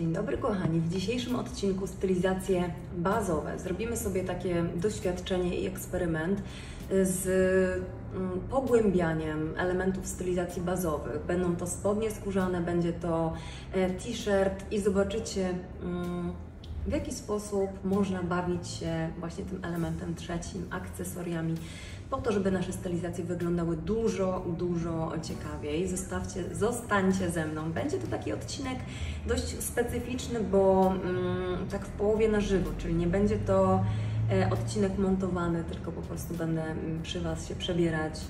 Dzień dobry kochani, w dzisiejszym odcinku stylizacje bazowe. Zrobimy sobie takie doświadczenie i eksperyment z pogłębianiem elementów stylizacji bazowych. Będą to spodnie skórzane, będzie to t-shirt i zobaczycie w jaki sposób można bawić się właśnie tym elementem trzecim, akcesoriami, po to, żeby nasze stylizacje wyglądały dużo ciekawiej. Zostańcie ze mną. Będzie to taki odcinek dość specyficzny, bo tak w połowie na żywo, czyli nie będzie to odcinek montowany, tylko po prostu będę przy Was się przebierać,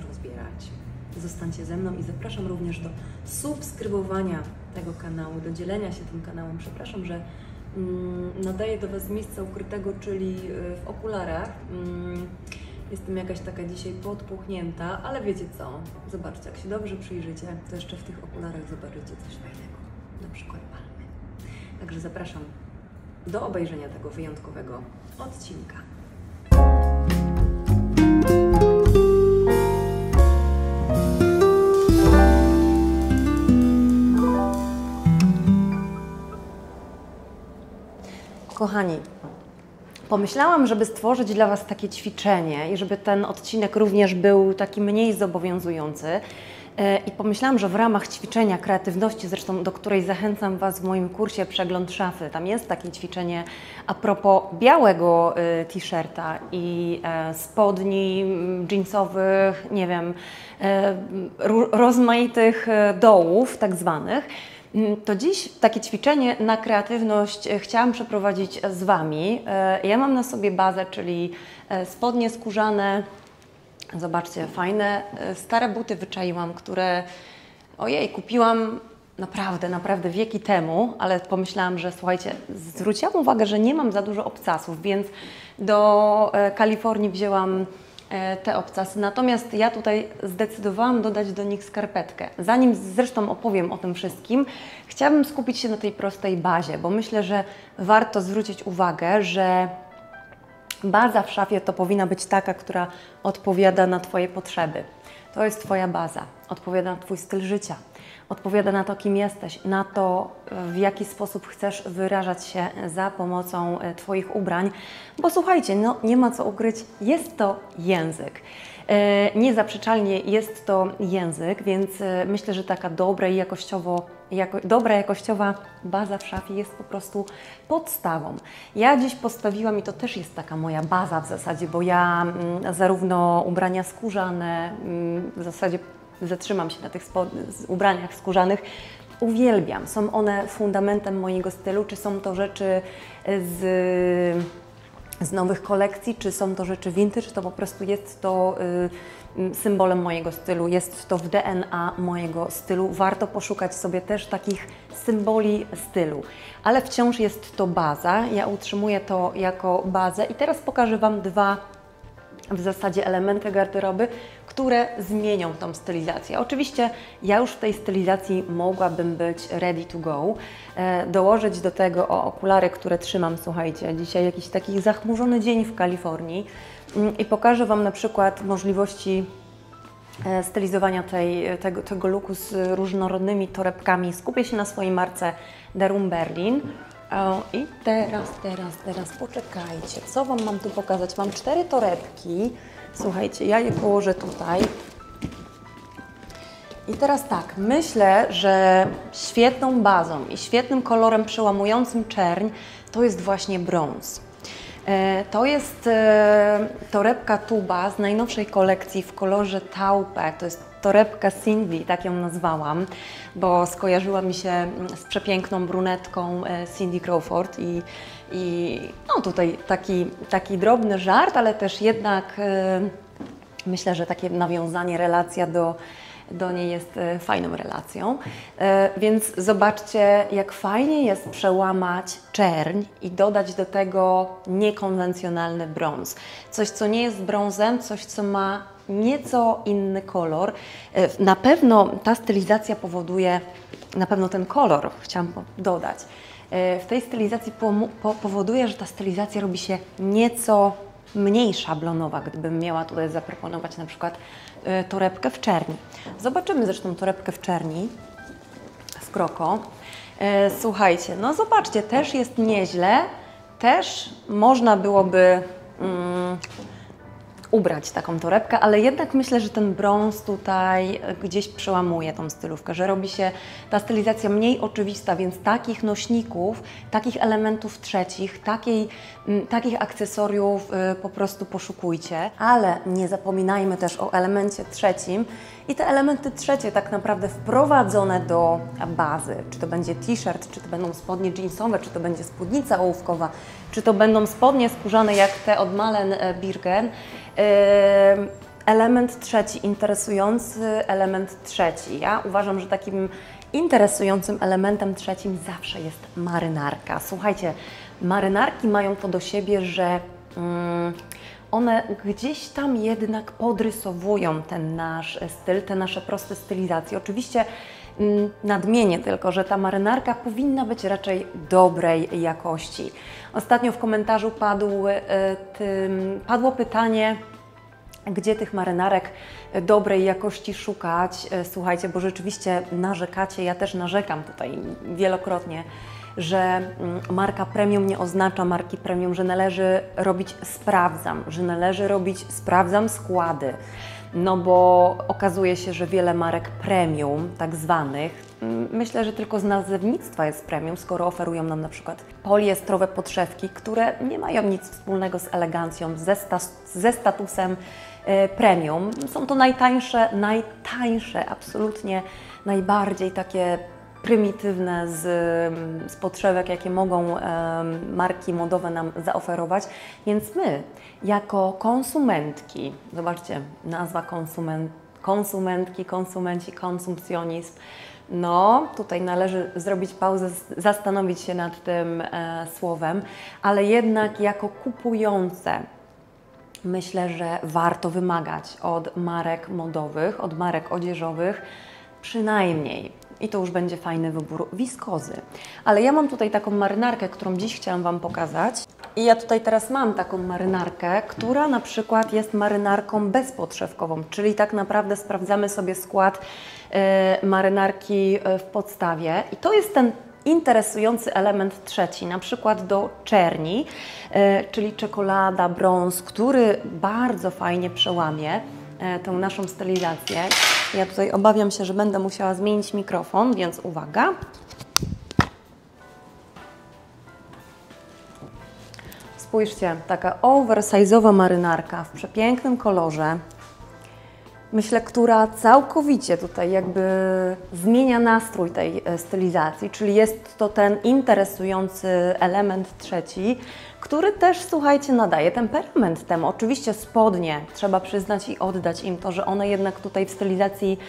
rozbierać. Zostańcie ze mną i zapraszam również do subskrybowania tego kanału, do dzielenia się tym kanałem. Przepraszam, że nadaję do Was miejsca ukrytego, czyli w okularach. Jestem jakaś taka dzisiaj podpuchnięta, ale wiecie co? Zobaczcie, jak się dobrze przyjrzycie, to jeszcze w tych okularach zobaczycie coś fajnego, na przykład palmy. Także zapraszam do obejrzenia tego wyjątkowego odcinka. Kochani, pomyślałam, żeby stworzyć dla Was takie ćwiczenie i żeby ten odcinek również był taki mniej zobowiązujący. I pomyślałam, że w ramach ćwiczenia kreatywności, zresztą do której zachęcam Was w moim kursie Przegląd szafy, tam jest takie ćwiczenie a propos białego t-shirta i spodni jeansowych, nie wiem, rozmaitych dołów tak zwanych. To dziś takie ćwiczenie na kreatywność chciałam przeprowadzić z Wami. Ja mam na sobie bazę, czyli spodnie skórzane. Zobaczcie, fajne, stare buty wyczaiłam, które, ojej, kupiłam naprawdę wieki temu, ale pomyślałam, że słuchajcie, zwróciłam uwagę, że nie mam za dużo obcasów, więc do Kalifornii wzięłam te obcasy. Natomiast ja tutaj zdecydowałam dodać do nich skarpetkę. Zanim zresztą opowiem o tym wszystkim, chciałabym skupić się na tej prostej bazie, bo myślę, że warto zwrócić uwagę, że baza w szafie to powinna być taka, która odpowiada na Twoje potrzeby. To jest Twoja baza, odpowiada na Twój styl życia, odpowiada na to, kim jesteś, na to, w jaki sposób chcesz wyrażać się za pomocą Twoich ubrań, bo słuchajcie, no nie ma co ukryć, jest to język. Niezaprzeczalnie jest to język, więc myślę, że taka dobra jakościowa baza w szafie jest po prostu podstawą. Ja dziś postawiłam, i to też jest taka moja baza w zasadzie, bo ja zarówno ubrania skórzane, w zasadzie zatrzymam się na tych ubraniach skórzanych, uwielbiam. Są one fundamentem mojego stylu, czy są to rzeczy z nowych kolekcji, czy są to rzeczy vintage, to po prostu jest to symbolem mojego stylu, jest to w DNA mojego stylu. Warto poszukać sobie też takich symboli stylu, ale wciąż jest to baza. Ja utrzymuję to jako bazę i teraz pokażę Wam dwa w zasadzie elementy garderoby, które zmienią tą stylizację. Oczywiście ja już w tej stylizacji mogłabym być ready to go, dołożyć do tego okulary, które trzymam, słuchajcie, dzisiaj jakiś taki zachmurzony dzień w Kalifornii i pokażę Wam na przykład możliwości stylizowania tego looku z różnorodnymi torebkami. Skupię się na swojej marce The Room Berlin. I teraz poczekajcie, co Wam mam tu pokazać? Mam 4 torebki, słuchajcie, ja je położę tutaj. I teraz tak, myślę, że świetną bazą i świetnym kolorem przełamującym czerń to jest właśnie brąz. To jest torebka tuba z najnowszej kolekcji w kolorze taupe. To jest torebka Cindy, tak ją nazwałam, bo skojarzyła mi się z przepiękną brunetką Cindy Crawford i no tutaj taki drobny żart, ale też jednak myślę, że takie nawiązanie, relacja do niej jest fajną relacją. Więc zobaczcie, jak fajnie jest przełamać czerń i dodać do tego niekonwencjonalny brąz. Coś, co nie jest brązem, coś, co ma nieco inny kolor. Na pewno ta stylizacja powoduje, na pewno ten kolor chciałam dodać, w tej stylizacji powoduje, że ta stylizacja robi się nieco mniej szablonowa, gdybym miała tutaj zaproponować na przykład torebkę w czerni. Zobaczymy zresztą torebkę w czerni w kroko. Słuchajcie, no zobaczcie, też jest nieźle, też można byłoby ubrać taką torebkę, ale jednak myślę, że ten brąz tutaj gdzieś przełamuje tą stylówkę, że robi się ta stylizacja mniej oczywista, więc takich nośników, takich elementów trzecich, takich akcesoriów po prostu poszukujcie, ale nie zapominajmy też o elemencie trzecim i te elementy trzecie tak naprawdę wprowadzone do bazy, czy to będzie t-shirt, czy to będą spodnie jeansowe, czy to będzie spódnica ołówkowa, czy to będą spodnie skórzane jak te od Malen Birgen. Element trzeci, interesujący element trzeci. Ja uważam, że takim interesującym elementem trzecim zawsze jest marynarka. Słuchajcie, marynarki mają to do siebie, że one gdzieś tam jednak podrysowują ten nasz styl, te nasze proste stylizacje. Oczywiście nadmienię tylko, że ta marynarka powinna być raczej dobrej jakości. Ostatnio w komentarzu padło pytanie, gdzie tych marynarek dobrej jakości szukać. Słuchajcie, bo rzeczywiście narzekacie, ja też narzekam tutaj wielokrotnie, że marka premium nie oznacza marki premium, że należy robić sprawdzam składy. No bo okazuje się, że wiele marek premium, tak zwanych, myślę, że tylko z nazewnictwa jest premium, skoro oferują nam na przykład poliestrowe podszewki, które nie mają nic wspólnego z elegancją, ze statusem premium. Są to najtańsze, absolutnie najbardziej takie prymitywne z podszewek, jakie mogą marki modowe nam zaoferować. Więc my, jako konsumentki, zobaczcie, nazwa konsumentki, konsumenci, konsumpcjonizm, no tutaj należy zrobić pauzę, zastanowić się nad tym słowem, ale jednak jako kupujące, myślę, że warto wymagać od marek modowych, od marek odzieżowych przynajmniej, i to już będzie fajny wybór, wiskozy. Ale ja mam tutaj taką marynarkę, którą dziś chciałam Wam pokazać. I ja tutaj teraz mam taką marynarkę, która na przykład jest marynarką bezpodszewkową, czyli tak naprawdę sprawdzamy sobie skład marynarki w podstawie. I to jest ten interesujący element trzeci, na przykład do czerni, czyli czekolada, brąz, który bardzo fajnie przełamie tą naszą stylizację. Ja tutaj obawiam się, że będę musiała zmienić mikrofon, więc uwaga. Spójrzcie, taka oversize'owa marynarka w przepięknym kolorze. Myślę, która całkowicie tutaj jakby zmienia nastrój tej stylizacji, czyli jest to ten interesujący element trzeci, który też, słuchajcie, nadaje temperament temu. Oczywiście spodnie, trzeba przyznać i oddać im to, że one jednak tutaj w stylizacji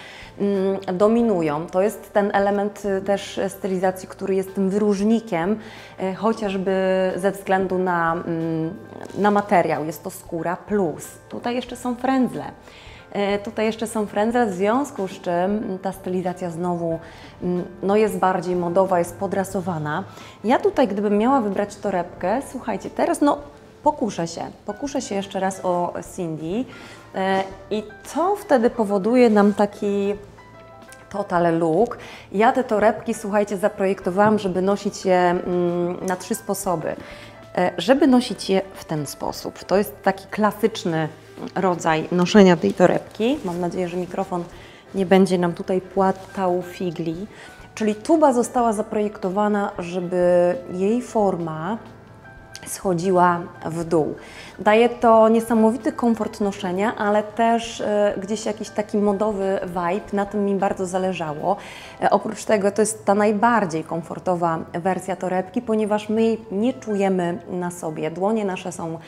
dominują. To jest ten element też stylizacji, który jest tym wyróżnikiem, chociażby ze względu na materiał. Jest to skóra plus. Tutaj jeszcze są frędzle. W związku z czym ta stylizacja znowu no jest bardziej modowa, jest podrasowana. Ja tutaj, gdybym miała wybrać torebkę, słuchajcie, teraz no pokuszę się jeszcze raz o Cindy i co wtedy powoduje nam taki total look. Ja te torebki, słuchajcie, zaprojektowałam, żeby nosić je na 3 sposoby. Żeby nosić je w ten sposób. To jest taki klasyczny rodzaj noszenia tej torebki. Mam nadzieję, że mikrofon nie będzie nam tutaj płatał figli. Czyli tuba została zaprojektowana, żeby jej forma schodziła w dół. Daje to niesamowity komfort noszenia, ale też gdzieś jakiś taki modowy vibe, na tym mi bardzo zależało. Oprócz tego to jest ta najbardziej komfortowa wersja torebki, ponieważ my jej nie czujemy na sobie. Dłonie nasze są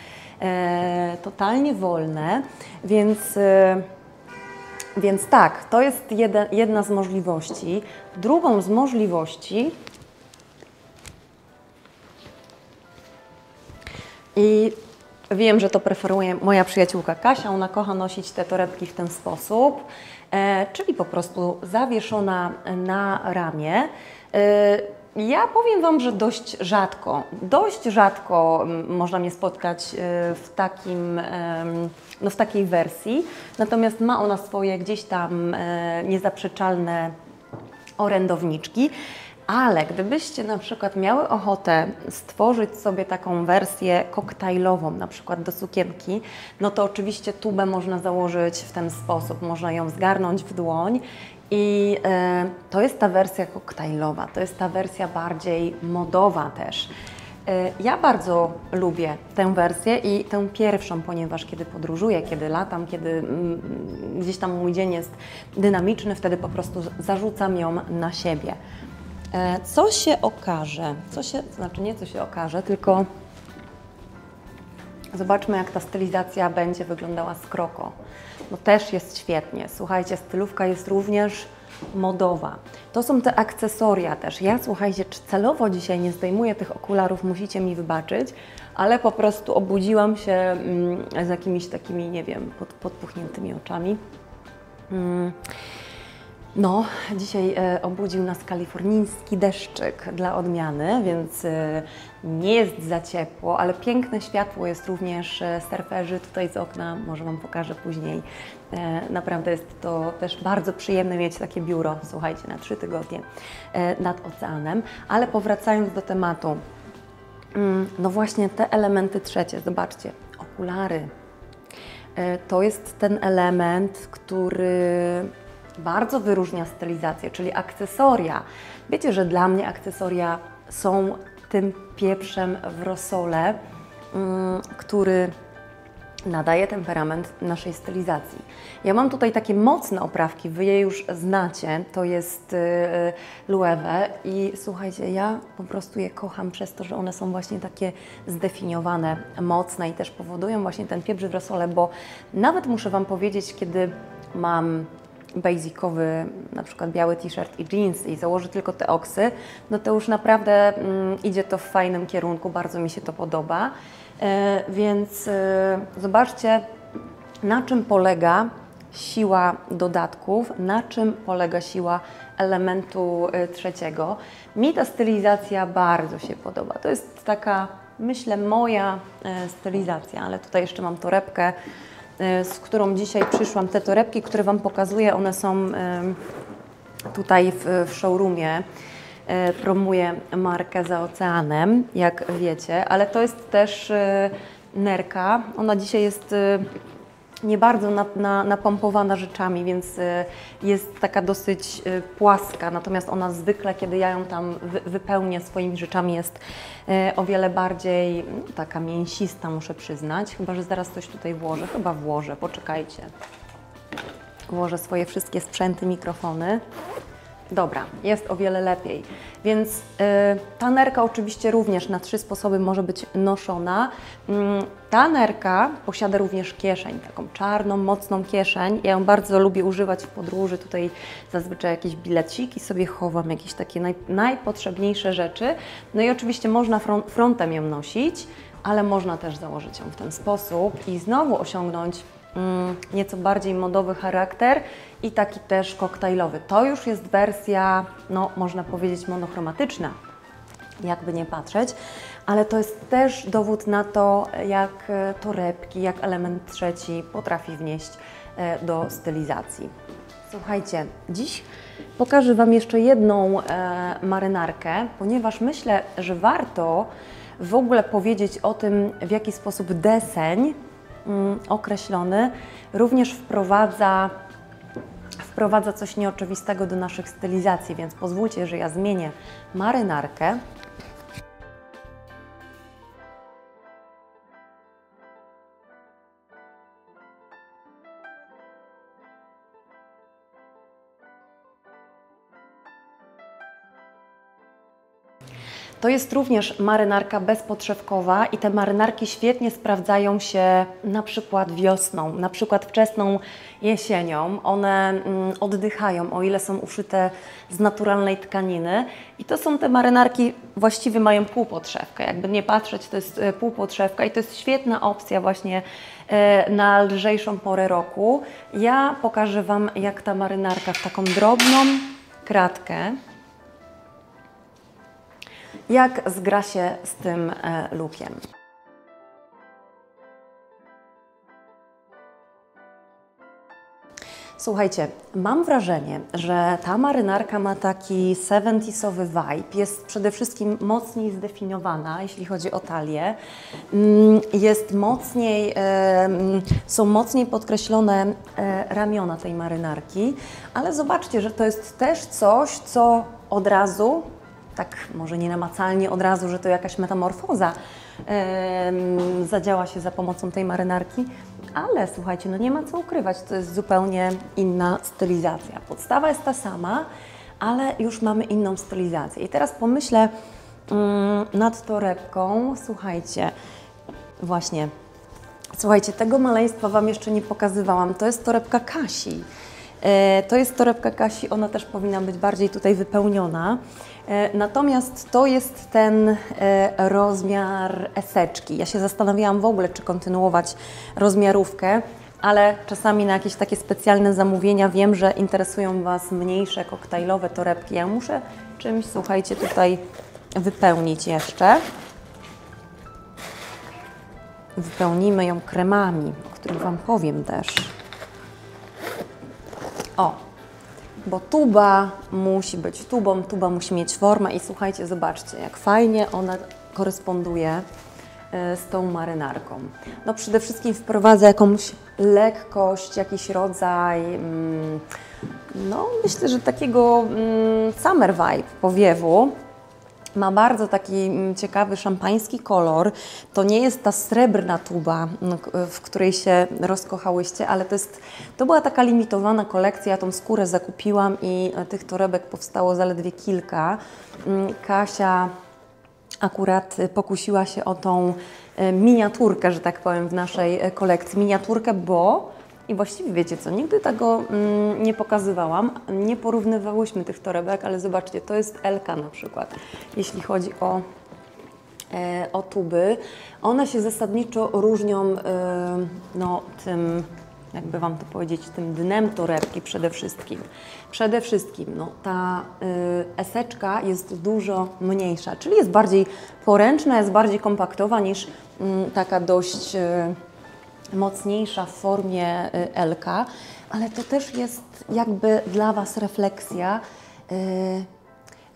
totalnie wolne, więc tak, to jest jedna z możliwości. Drugą z możliwości i wiem, że to preferuje moja przyjaciółka Kasia, ona kocha nosić te torebki w ten sposób, czyli po prostu zawieszona na ramię. Ja powiem Wam, że dość rzadko można mnie spotkać w takiej wersji, natomiast ma ona swoje gdzieś tam niezaprzeczalne orędowniczki. Ale gdybyście na przykład miały ochotę stworzyć sobie taką wersję koktajlową, na przykład do sukienki, no to oczywiście tubę można założyć w ten sposób, można ją zgarnąć w dłoń i to jest ta wersja koktajlowa, to jest ta wersja bardziej modowa też. Ja bardzo lubię tę wersję i tę pierwszą, ponieważ kiedy podróżuję, kiedy latam, kiedy gdzieś tam mój dzień jest dynamiczny, wtedy po prostu zarzucam ją na siebie. Co się okaże? Znaczy nie co się okaże, tylko zobaczmy, jak ta stylizacja będzie wyglądała z kroko. No też jest świetnie. Słuchajcie, stylówka jest również modowa. To są te akcesoria też. Ja, słuchajcie, celowo dzisiaj nie zdejmuję tych okularów, musicie mi wybaczyć, ale po prostu obudziłam się z jakimiś takimi, nie wiem, podpuchniętymi oczami. No, dzisiaj obudził nas kalifornijski deszczyk dla odmiany, więc nie jest za ciepło, ale piękne światło jest również surferzy tutaj z okna, może Wam pokażę później. Naprawdę jest to też bardzo przyjemne mieć takie biuro, słuchajcie, na 3 tygodnie nad oceanem. Ale powracając do tematu, no właśnie te elementy trzecie, zobaczcie, okulary. To jest ten element, który bardzo wyróżnia stylizację, czyli akcesoria. Wiecie, że dla mnie akcesoria są tym pieprzem w rosole, który nadaje temperament naszej stylizacji. Ja mam tutaj takie mocne oprawki, Wy je już znacie, to jest Loewe i słuchajcie, ja po prostu je kocham przez to, że one są właśnie takie zdefiniowane, mocne i też powodują właśnie ten pieprz w rosole, bo nawet muszę Wam powiedzieć, kiedy mam basicowy, na przykład biały t-shirt i jeans i założę tylko te oksy, no to już naprawdę idzie to w fajnym kierunku, bardzo mi się to podoba. Więc zobaczcie, na czym polega siła dodatków, na czym polega siła elementu trzeciego. Mi ta stylizacja bardzo się podoba. To jest taka, myślę, moja stylizacja, ale tutaj jeszcze mam torebkę, z którą dzisiaj przyszłam. Te torebki, które Wam pokazuję, one są tutaj w showroomie. Promuję markę Za Oceanem, jak wiecie, ale to jest też nerka. Ona dzisiaj jest nie bardzo napompowana rzeczami, więc jest taka dosyć płaska, natomiast ona zwykle, kiedy ja ją tam wypełnię swoimi rzeczami, jest o wiele bardziej taka mięsista, muszę przyznać, chyba że zaraz coś tutaj włożę, chyba włożę, poczekajcie. Włożę swoje wszystkie sprzęty, mikrofony. Dobra, jest o wiele lepiej. Więc ta nerka oczywiście również na 3 sposoby może być noszona. Ta nerka posiada również kieszeń, taką czarną, mocną kieszeń. Ja ją bardzo lubię używać w podróży. Tutaj zazwyczaj jakieś bileciki sobie chowam, jakieś takie najpotrzebniejsze rzeczy. No i oczywiście można frontem ją nosić, ale można też założyć ją w ten sposób i znowu osiągnąć nieco bardziej modowy charakter i taki też koktajlowy. To już jest wersja, no można powiedzieć, monochromatyczna, jakby nie patrzeć, ale to jest też dowód na to, jak torebki, jak element trzeci potrafi wnieść do stylizacji. Słuchajcie, dziś pokażę Wam jeszcze jedną marynarkę, ponieważ myślę, że warto w ogóle powiedzieć o tym, w jaki sposób deseń określony również wprowadza coś nieoczywistego do naszych stylizacji, więc pozwólcie, że ja zmienię marynarkę. To jest również marynarka bezpodszewkowa i te marynarki świetnie sprawdzają się na przykład wiosną, na przykład wczesną jesienią. One oddychają, o ile są uszyte z naturalnej tkaniny. I to są te marynarki, właściwie mają półpodszewkę. Jakby nie patrzeć, to jest półpodszewka i to jest świetna opcja właśnie na lżejszą porę roku. Ja pokażę Wam, jak ta marynarka w taką drobną kratkę, jak zgra się z tym lookiem. słuchajcie, mam wrażenie, że ta marynarka ma taki 70sowy vibe, jest przede wszystkim mocniej zdefiniowana, jeśli chodzi o talię, jest mocniej, są mocniej podkreślone ramiona tej marynarki, ale zobaczcie, że to jest też coś, co od razu, tak może nie namacalnie od razu, że to jakaś metamorfoza zadziała się za pomocą tej marynarki, ale słuchajcie, no nie ma co ukrywać, to jest zupełnie inna stylizacja. Podstawa jest ta sama, ale już mamy inną stylizację. I teraz pomyślę nad torebką, słuchajcie, właśnie, słuchajcie, tego maleństwa Wam jeszcze nie pokazywałam, to jest torebka Kasi. To jest torebka Kasi, ona też powinna być bardziej tutaj wypełniona. Natomiast to jest ten rozmiar eseczki. Ja się zastanawiałam w ogóle, czy kontynuować rozmiarówkę, ale czasami na jakieś takie specjalne zamówienia wiem, że interesują Was mniejsze, koktajlowe torebki. Ja muszę czymś, słuchajcie, tutaj wypełnić jeszcze. Wypełnimy ją kremami, o których Wam powiem też. O, bo tuba musi być tubą, tuba musi mieć formę i słuchajcie, zobaczcie, jak fajnie ona koresponduje z tą marynarką. No przede wszystkim wprowadza jakąś lekkość, jakiś rodzaj, no myślę, że takiego summer vibe, powiewu. Ma bardzo taki ciekawy szampański kolor. To nie jest ta srebrna tuba, w której się rozkochałyście, ale to była taka limitowana kolekcja. Ja tą skórę zakupiłam i tych torebek powstało zaledwie kilka. Kasia akurat pokusiła się o tą miniaturkę, że tak powiem, w naszej kolekcji. Miniaturkę, bo i właściwie wiecie co, nigdy tego nie pokazywałam, nie porównywałyśmy tych torebek, ale zobaczcie, to jest Elka na przykład, jeśli chodzi o tuby. One się zasadniczo różnią no, tym, jakby Wam to powiedzieć, tym dnem torebki przede wszystkim. Przede wszystkim no, ta eseczka jest dużo mniejsza, czyli jest bardziej poręczna, jest bardziej kompaktowa niż taka dość mocniejsza w formie L-ka, ale to też jest jakby dla Was refleksja,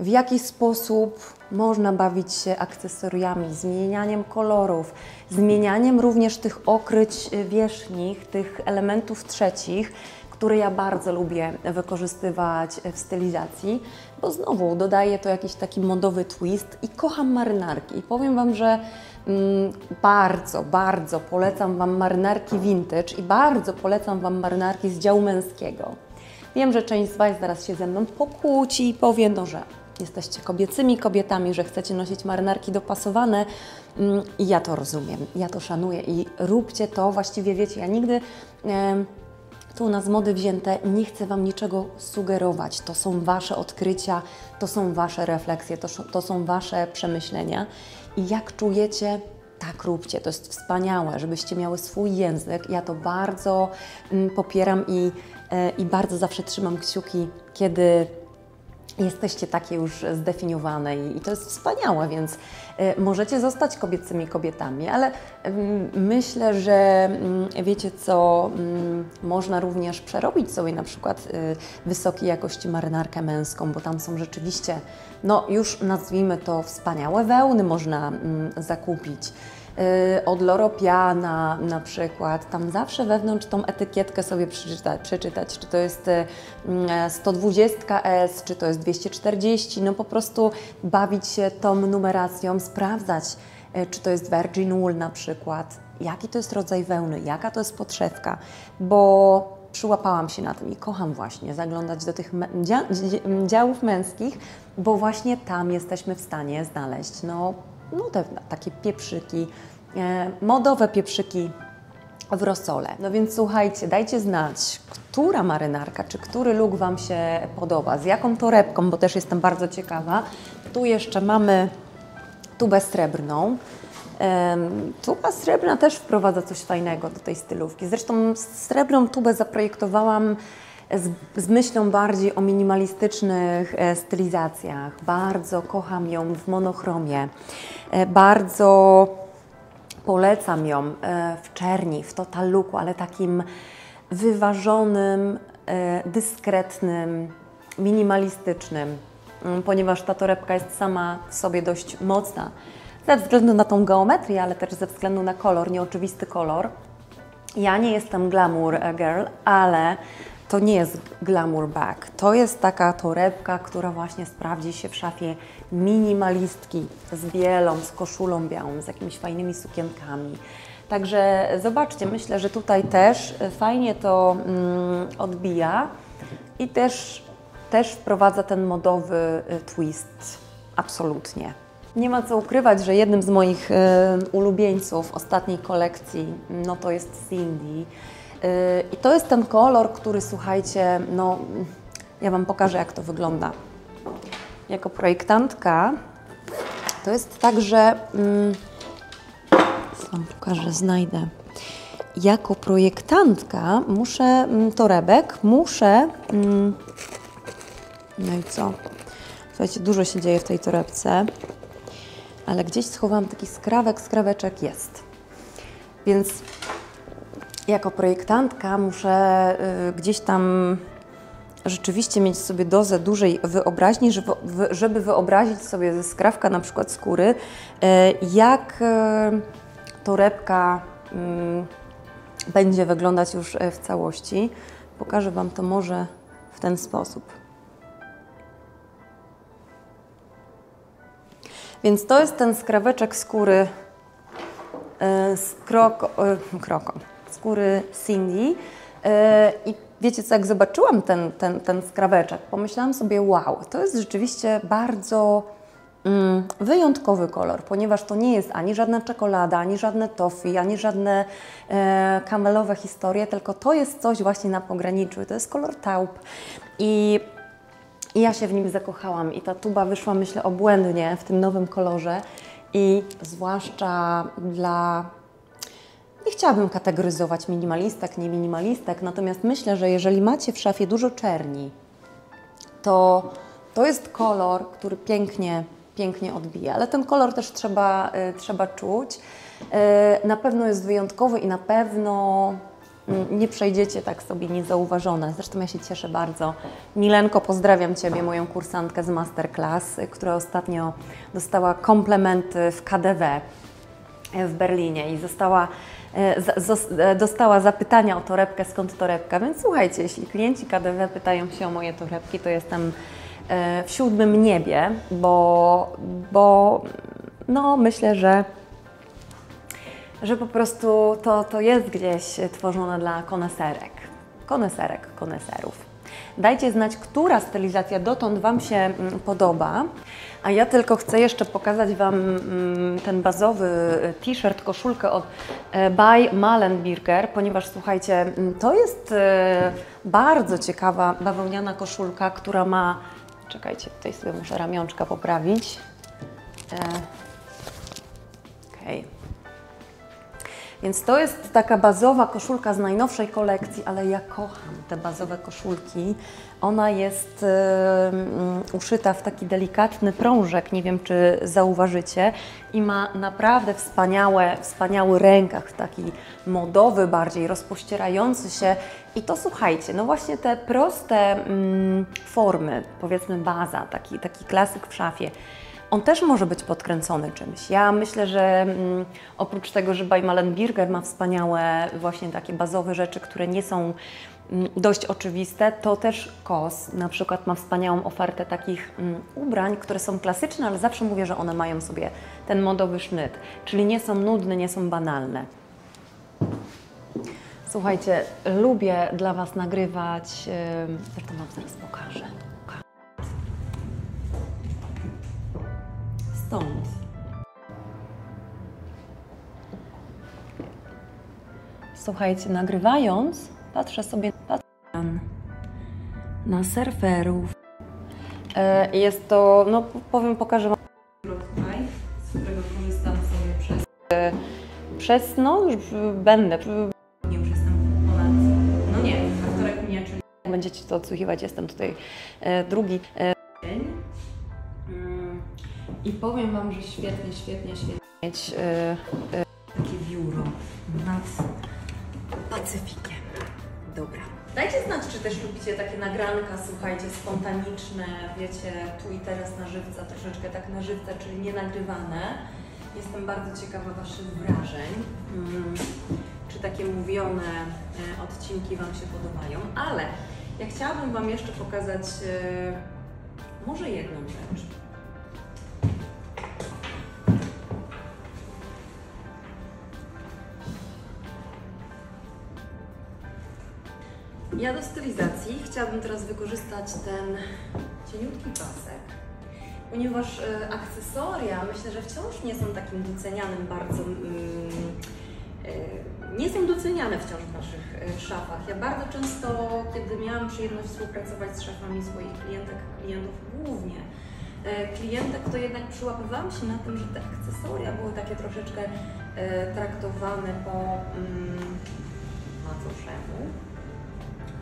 w jaki sposób można bawić się akcesoriami, zmienianiem kolorów, zmienianiem również tych okryć wierzchnich, tych elementów trzecich, które ja bardzo lubię wykorzystywać w stylizacji, bo znowu dodaje to jakiś taki modowy twist i kocham marynarki. I powiem Wam, że bardzo polecam Wam marynarki vintage i bardzo polecam Wam marynarki z działu męskiego. Wiem, że część z Was zaraz się ze mną pokłóci i powie, no, że jesteście kobiecymi kobietami, że chcecie nosić marynarki dopasowane i ja to rozumiem, ja to szanuję i róbcie to. Właściwie wiecie, ja nigdy tu na z mody wzięte nie chcę Wam niczego sugerować. To są Wasze odkrycia, to są Wasze refleksje, to są Wasze przemyślenia. I jak czujecie, tak róbcie. To jest wspaniałe, żebyście miały swój język. Ja to bardzo popieram i bardzo zawsze trzymam kciuki, kiedy jesteście takie już zdefiniowane i to jest wspaniałe, więc możecie zostać kobiecymi kobietami, ale myślę, że wiecie co, można również przerobić sobie na przykład wysokiej jakości marynarkę męską, bo tam są rzeczywiście, no już nazwijmy to wspaniałe wełny można zakupić. Od Loro Piana na przykład, tam zawsze wewnątrz tą etykietkę sobie przeczytać, czy to jest 120 S, czy to jest 240, no po prostu bawić się tą numeracją, sprawdzać, czy to jest Virgin Wool na przykład, jaki to jest rodzaj wełny, jaka to jest podszewka, bo przyłapałam się na tym i kocham właśnie zaglądać do tych działów męskich, bo właśnie tam jesteśmy w stanie znaleźć no te takie pieprzyki, modowe pieprzyki w rosole. No więc słuchajcie, dajcie znać, która marynarka, czy który look Wam się podoba, z jaką torebką, bo też jestem bardzo ciekawa. Tu jeszcze mamy tubę srebrną. Tuba srebrna też wprowadza coś fajnego do tej stylówki. Zresztą srebrną tubę zaprojektowałam z myślą bardziej o minimalistycznych stylizacjach. Bardzo kocham ją w monochromie. Bardzo polecam ją w czerni, w total looku, ale takim wyważonym, dyskretnym, minimalistycznym, ponieważ ta torebka jest sama w sobie dość mocna ze względu na tą geometrię, ale też ze względu na kolor, nieoczywisty kolor. Ja nie jestem glamour girl, ale to nie jest glamour bag. To jest taka torebka, która właśnie sprawdzi się w szafie minimalistki z bielą, z koszulą białą, z jakimiś fajnymi sukienkami. Także zobaczcie, myślę, że tutaj też fajnie to odbija i też wprowadza ten modowy twist. Absolutnie. Nie ma co ukrywać, że jednym z moich ulubieńców ostatniej kolekcji, no to jest Cindy. I to jest ten kolor, który, słuchajcie, no ja Wam pokażę, jak to wygląda. Jako projektantka to jest tak, że Wam pokażę, znajdę. Jako projektantka muszę torebek, no i co? Słuchajcie, dużo się dzieje w tej torebce, ale gdzieś schowałam taki skraweczek jest. Więc jako projektantka muszę gdzieś tam rzeczywiście mieć sobie dozę dużej wyobraźni, żeby wyobrazić sobie ze skrawka na przykład skóry, jak torebka będzie wyglądać już w całości. Pokażę Wam to może w ten sposób. Więc to jest ten skraweczek skóry z skóry Cindy. I wiecie co, jak zobaczyłam ten skraweczek, pomyślałam sobie, wow, to jest rzeczywiście bardzo wyjątkowy kolor, ponieważ to nie jest ani żadna czekolada, ani żadne toffee, ani żadne kamelowe historie, tylko to jest coś właśnie na pograniczu. To jest kolor taupe i ja się w nim zakochałam i ta tuba wyszła, myślę, obłędnie w tym nowym kolorze i zwłaszcza dla... Nie chciałabym kategoryzować minimalistek, nie minimalistek, natomiast myślę, że jeżeli macie w szafie dużo czerni, to jest kolor, który pięknie odbija, ale ten kolor też trzeba czuć. Na pewno jest wyjątkowy i na pewno nie przejdziecie tak sobie niezauważone. Zresztą ja się cieszę bardzo. Milenko, pozdrawiam Ciebie, moją kursantkę z masterclass, która ostatnio dostała komplementy w KDW w Berlinie i dostała zapytania o torebkę, skąd torebka. Więc słuchajcie, jeśli klienci KDW pytają się o moje torebki, to jestem w 7. niebie, bo no, myślę, że po prostu to jest gdzieś tworzone dla koneserów. Dajcie znać, która stylizacja dotąd Wam się podoba, a ja tylko chcę jeszcze pokazać Wam ten bazowy t-shirt, koszulkę od by Mallenberger, ponieważ słuchajcie, to jest bardzo ciekawa bawełniana koszulka, która ma... Czekajcie, tutaj sobie muszę ramionczka poprawić. Okej. Więc to jest taka bazowa koszulka z najnowszej kolekcji, ale ja kocham te bazowe koszulki. Ona jest uszyta w taki delikatny prążek, nie wiem czy zauważycie, i ma naprawdę wspaniały rękach, taki modowy bardziej, rozpościerający się. I to słuchajcie, no właśnie te proste formy, powiedzmy baza, taki klasyk w szafie, on też może być podkręcony czymś. Ja myślę, że oprócz tego, że by Mallenberger ma wspaniałe właśnie takie bazowe rzeczy, które nie są dość oczywiste, to też COS na przykład ma wspaniałą ofertę takich ubrań, które są klasyczne, ale zawsze mówię, że one mają sobie ten modowy sznyt, czyli nie są nudne, nie są banalne. Słuchajcie, lubię dla Was nagrywać, zresztą Wam zaraz pokażę. Stąd. Słuchajcie, nagrywając, patrzę sobie na surferów. Jest to, no powiem, pokażę Wam, z którego korzystam sobie no już będę, już jestem ponad, no nie, wtorek mnie, czyli będziecie to odsłuchiwać, jestem tutaj drugi dzień. I powiem Wam, że świetnie mieć takie biuro nad Pacyfikiem. Dobra. Dajcie znać, czy też lubicie takie nagranka, słuchajcie, spontaniczne, wiecie, tu i teraz na żywca, troszeczkę tak na żywca, czyli nie nagrywane. Jestem bardzo ciekawa Waszych wrażeń. Czy takie mówione odcinki Wam się podobają, ale ja chciałabym Wam jeszcze pokazać może jedną rzecz. Ja do stylizacji chciałabym teraz wykorzystać ten cieniutki pasek, ponieważ akcesoria myślę, że wciąż nie są takim docenianym bardzo, nie są doceniane wciąż w naszych szafach. Ja bardzo często, kiedy miałam przyjemność współpracować z szafami swoich klientów głównie, klientek, to jednak przyłapywałam się na tym, że te akcesoria były takie troszeczkę traktowane po macoszemu.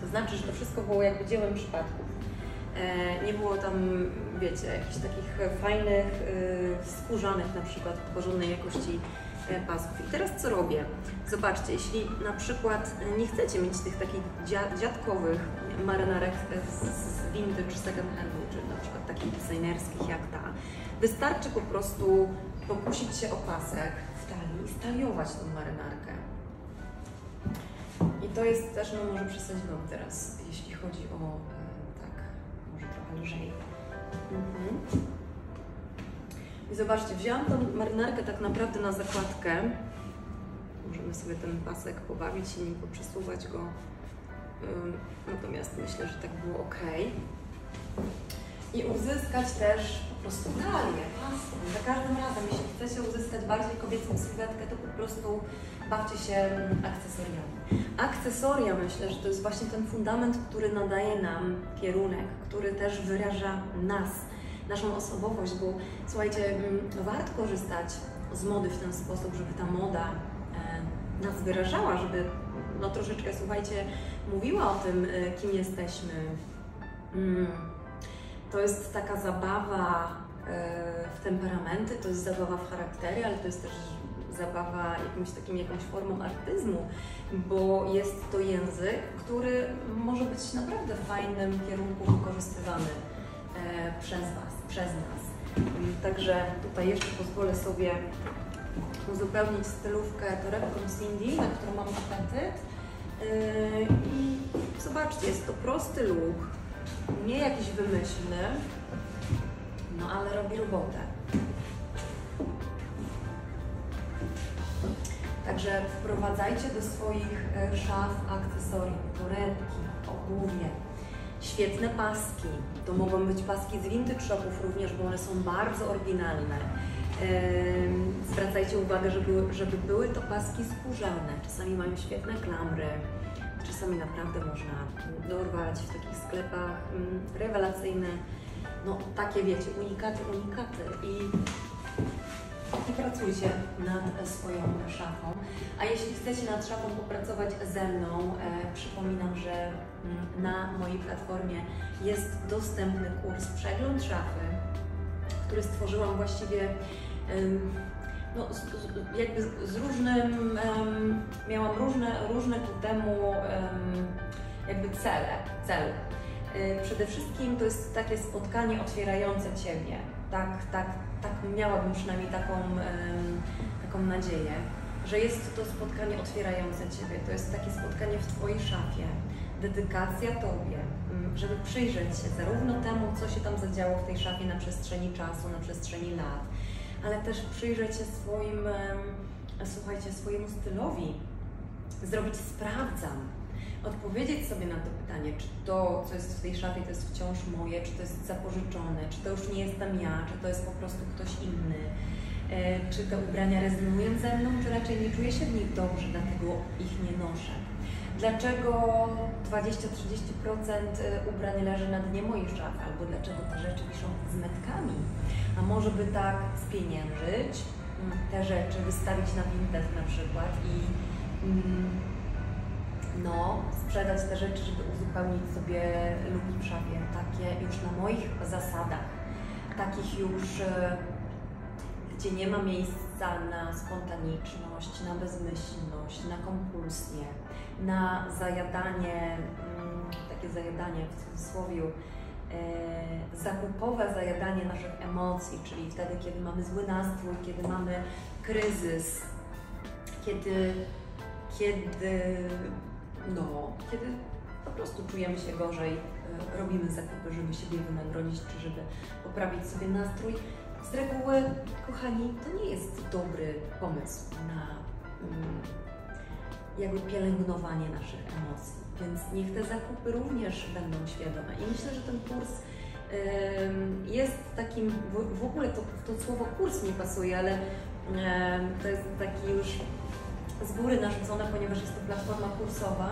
To znaczy, że to wszystko było jakby dziełem przypadków. Nie było tam, wiecie, jakichś takich fajnych, skórzanych na przykład, porządnej jakości pasków. I teraz co robię? Zobaczcie, jeśli na przykład nie chcecie mieć tych takich dziadkowych marynarek z vintage second handu, czy na przykład takich designerskich jak ta, wystarczy po prostu pokusić się o pasek w talii i staliować tą marynarkę. I to jest też, no może przesadziłam teraz, jeśli chodzi o, tak, może trochę lżej. I zobaczcie, wzięłam tą marynarkę tak naprawdę na zakładkę. Możemy sobie ten pasek pobawić się nim, poprzesuwać go. Natomiast myślę, że tak było ok. I uzyskać też po prostu talię, paskę. Za każdym razem, jeśli chcecie uzyskać bardziej kobiecą sylwetkę, to po prostu bawcie się akcesoriami. Akcesoria, myślę, że to jest właśnie ten fundament, który nadaje nam kierunek, który też wyraża nas, naszą osobowość, bo słuchajcie, warto korzystać z mody w ten sposób, żeby ta moda nas wyrażała, żeby no troszeczkę, słuchajcie, mówiła o tym, kim jesteśmy. To jest taka zabawa w temperamenty, to jest zabawa w charaktery, ale to jest też zabawa jakąś formą artyzmu, bo jest to język, który może być naprawdę w fajnym kierunku wykorzystywany przez Was, przez nas. Także tutaj jeszcze pozwolę sobie uzupełnić stylówkę torebką Cindy, na którą mam apetyt. I zobaczcie, jest to prosty look, nie jakiś wymyślny, no ale robi robotę. Także wprowadzajcie do swoich szaf akcesoria, torebki, obuwie, świetne paski. To mogą być paski z vintage shopów również, bo one są bardzo oryginalne. Zwracajcie uwagę, żeby były to paski skórzane. Czasami mają świetne klamry, czasami naprawdę można dorwać w takich sklepach rewelacyjne, no takie wiecie, unikaty i pracujcie nad swoją szafą. A jeśli chcecie nad szafą popracować ze mną, przypominam, że na mojej platformie jest dostępny kurs Przegląd szafy, który stworzyłam właściwie no, jakby z różnym, miałam różne ku temu jakby cele. Przede wszystkim to jest takie spotkanie otwierające Ciebie. Tak miałabym przynajmniej taką nadzieję, że jest to spotkanie otwierające Ciebie. To jest takie spotkanie w Twojej szafie, dedykacja Tobie, żeby przyjrzeć się zarówno temu, co się tam zadziało w tej szafie na przestrzeni czasu, na przestrzeni lat, ale też przyjrzeć się swojemu stylowi, zrobić sprawdzam, odpowiedzieć sobie na to pytanie, czy to, co jest w tej szafie, to jest wciąż moje, czy to jest zapożyczone, czy to już nie jestem ja, czy to jest po prostu ktoś inny, czy te ubrania rezonują ze mną, czy raczej nie czuję się w nich dobrze, dlatego ich nie noszę. Dlaczego 20-30% ubrań leży na dnie mojej szafy, albo dlaczego te rzeczy wiszą z metkami? A może by tak spieniężyć te rzeczy, wystawić na Vinted na przykład i no, sprzedać te rzeczy, żeby uzupełnić sobie luki w szafie, takie już na moich zasadach, takich już, gdzie nie ma miejsca na spontaniczność, na bezmyślność, na kompulsję, na zajadanie takie zajadanie w cudzysłowie, zakupowe zajadanie naszych emocji, czyli wtedy, kiedy mamy zły nastrój, kiedy mamy kryzys, kiedy po prostu czujemy się gorzej, robimy zakupy, żeby siebie wynagrodzić, czy żeby poprawić sobie nastrój. Z reguły, kochani, to nie jest dobry pomysł na jakby pielęgnowanie naszych emocji, więc niech te zakupy również będą świadome. I myślę, że ten kurs jest takim, w ogóle to słowo kurs mi pasuje, ale to jest taki już z góry narzucone, ponieważ jest to platforma kursowa,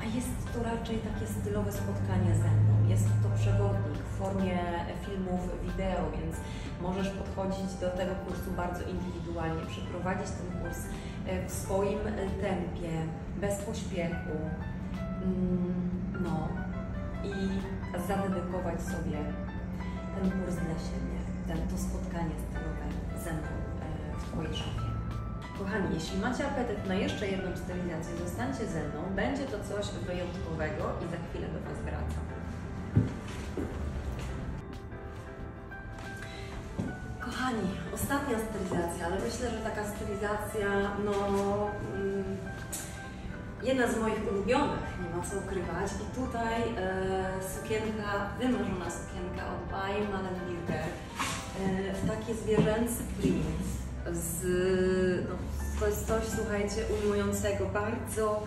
a jest to raczej takie stylowe spotkanie ze mną. Jest to przewodnik w formie filmów, wideo, więc możesz podchodzić do tego kursu bardzo indywidualnie, przeprowadzić ten kurs w swoim tempie, bez pośpiechu, i zadedykować sobie ten kurs dla siebie, to spotkanie stylowe ze mną w Twojej szafie. Kochani, jeśli macie apetyt na jeszcze jedną stylizację, zostańcie ze mną, będzie to coś wyjątkowego i za chwilę do Was wracam. Kochani, ostatnia stylizacja, ale myślę, że taka stylizacja, jedna z moich ulubionych, nie ma co ukrywać. I tutaj sukienka, wymarzona sukienka od by Malin w taki zwierzęcy print. To jest coś, słuchajcie, ujmującego, bardzo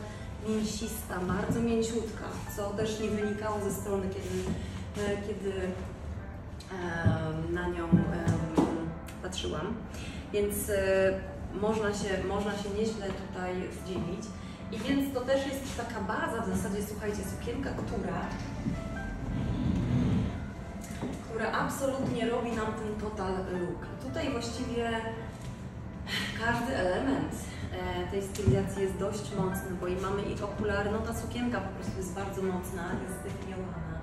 mięsista, bardzo mięciutka, co też nie wynikało ze strony, kiedy na nią patrzyłam, więc można się nieźle tutaj zdziwić. I więc to też jest taka baza, w zasadzie, słuchajcie, sukienka, która absolutnie robi nam ten total look. Tutaj właściwie każdy element tej stylizacji jest dość mocny, bo i mamy i okulary, ta sukienka po prostu jest bardzo mocna, jest zdefiniowana,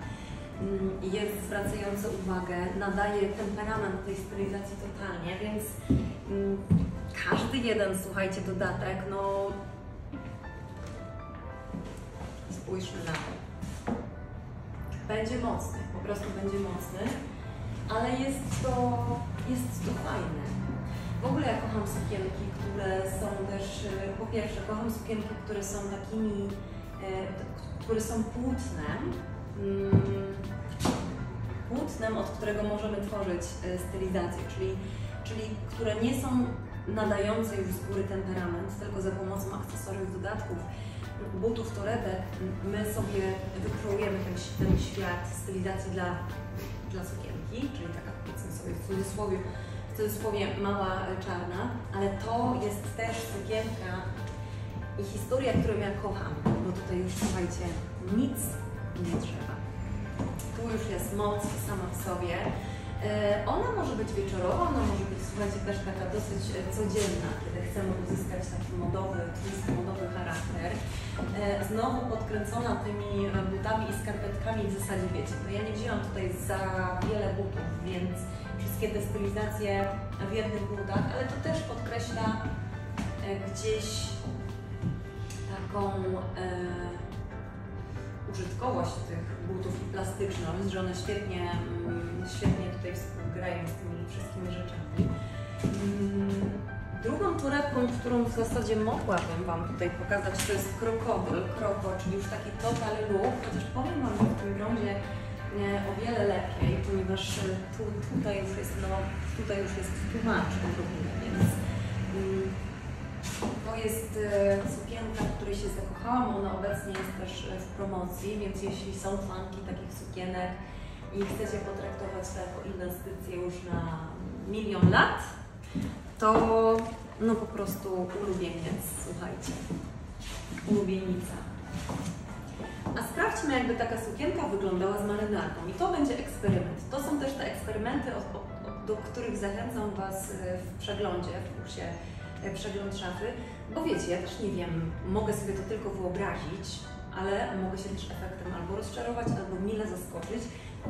jest zwracająca uwagę, nadaje temperament tej stylizacji totalnie, więc każdy jeden, słuchajcie, dodatek, spójrzmy na to, będzie mocny, po prostu będzie mocny, ale jest to fajne. W ogóle ja kocham sukienki, które są też, po pierwsze, kocham sukienki, które są takimi, które są płótnem, od którego możemy tworzyć stylizację, czyli które nie są nadające już z góry temperament, tylko za pomocą akcesoriów, dodatków, butów, torebek, my sobie wykreujemy ten świat stylizacji dla sukienki, czyli taka, powiedzmy sobie w cudzysłowie mała czarna, ale to jest też sukienka i historia, którą ja kocham, bo tutaj już, słuchajcie, nic nie trzeba. Tu już jest moc sama w sobie. Ona może być wieczorowa, ona może być, słuchajcie, też taka dosyć codzienna, kiedy chcemy uzyskać taki modowy charakter. Znowu podkręcona tymi butami i skarpetkami, w zasadzie wiecie, ja nie wzięłam tutaj za wiele butów, więc wszystkie te stylizacje w jednych butach, ale to też podkreśla gdzieś taką użytkowość tych butów i plastyczność, że one świetnie tutaj współgrają z tymi wszystkimi rzeczami. Drugą torebką, którą w zasadzie mogłabym Wam tutaj pokazać, to jest kroko, czyli już taki total look, chociaż powiem Wam, że w tym rondzie o wiele lepiej, ponieważ tutaj już jest tłumacz odrobinę, więc to jest sukienka, w której się zakochałam, ona obecnie jest też w promocji, więc jeśli są fanki takich sukienek i chcecie potraktować to jako inwestycję już na 1 000 000 lat, to po prostu ulubieniec, słuchajcie, ulubienica. A sprawdźmy, jakby taka sukienka wyglądała z marynarką i to będzie eksperyment. To są też te eksperymenty, do których zachęcam Was w przeglądzie, w kursie Przegląd szafy, bo wiecie, ja też nie wiem, mogę sobie to tylko wyobrazić, ale mogę się też efektem albo rozczarować, albo mile zaskoczyć,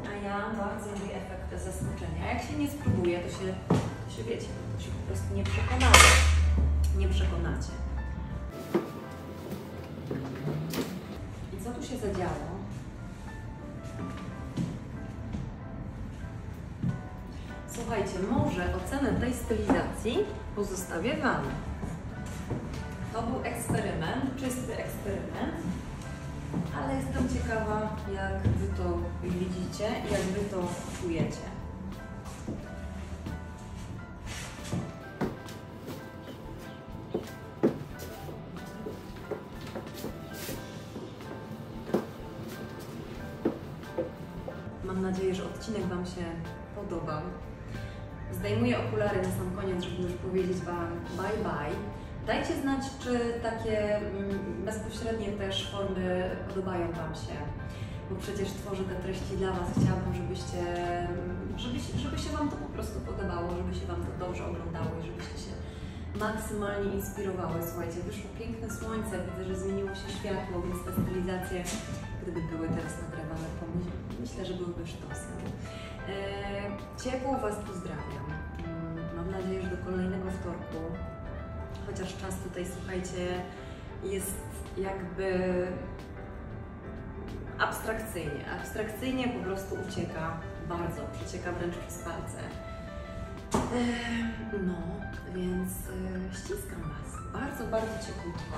a ja bardzo lubię efekt zaskoczenia. Jak się nie spróbuje, to się wiecie, to się po prostu nie przekonacie. I co tu się zadziało? ocenę tej stylizacji pozostawię Wam. To był eksperyment, czysty eksperyment, ale jestem ciekawa, jak Wy to widzicie i jak Wy to czujecie. Mam nadzieję, że odcinek Wam się podobał. Zdejmuję okulary na sam koniec, żeby już powiedzieć Wam bye bye. Dajcie znać, czy takie bezpośrednie też formy podobają Wam się, bo przecież tworzę te treści dla Was. Chciałabym, żeby się Wam to po prostu podobało, żeby się Wam to dobrze oglądało i żebyście się maksymalnie inspirowały. Słuchajcie, wyszło piękne słońce, widzę, że zmieniło się światło, więc te stylizacje, gdyby były teraz nagrywane, to myślę, że byłyby sztosem. Ciepło Was pozdrawiam. Mam nadzieję, że do kolejnego wtorku, chociaż czas tutaj, słuchajcie, jest jakby abstrakcyjnie po prostu ucieka bardzo, przecieka wręcz przez palce. No, więc ściskam Was bardzo, bardzo ciepłutko.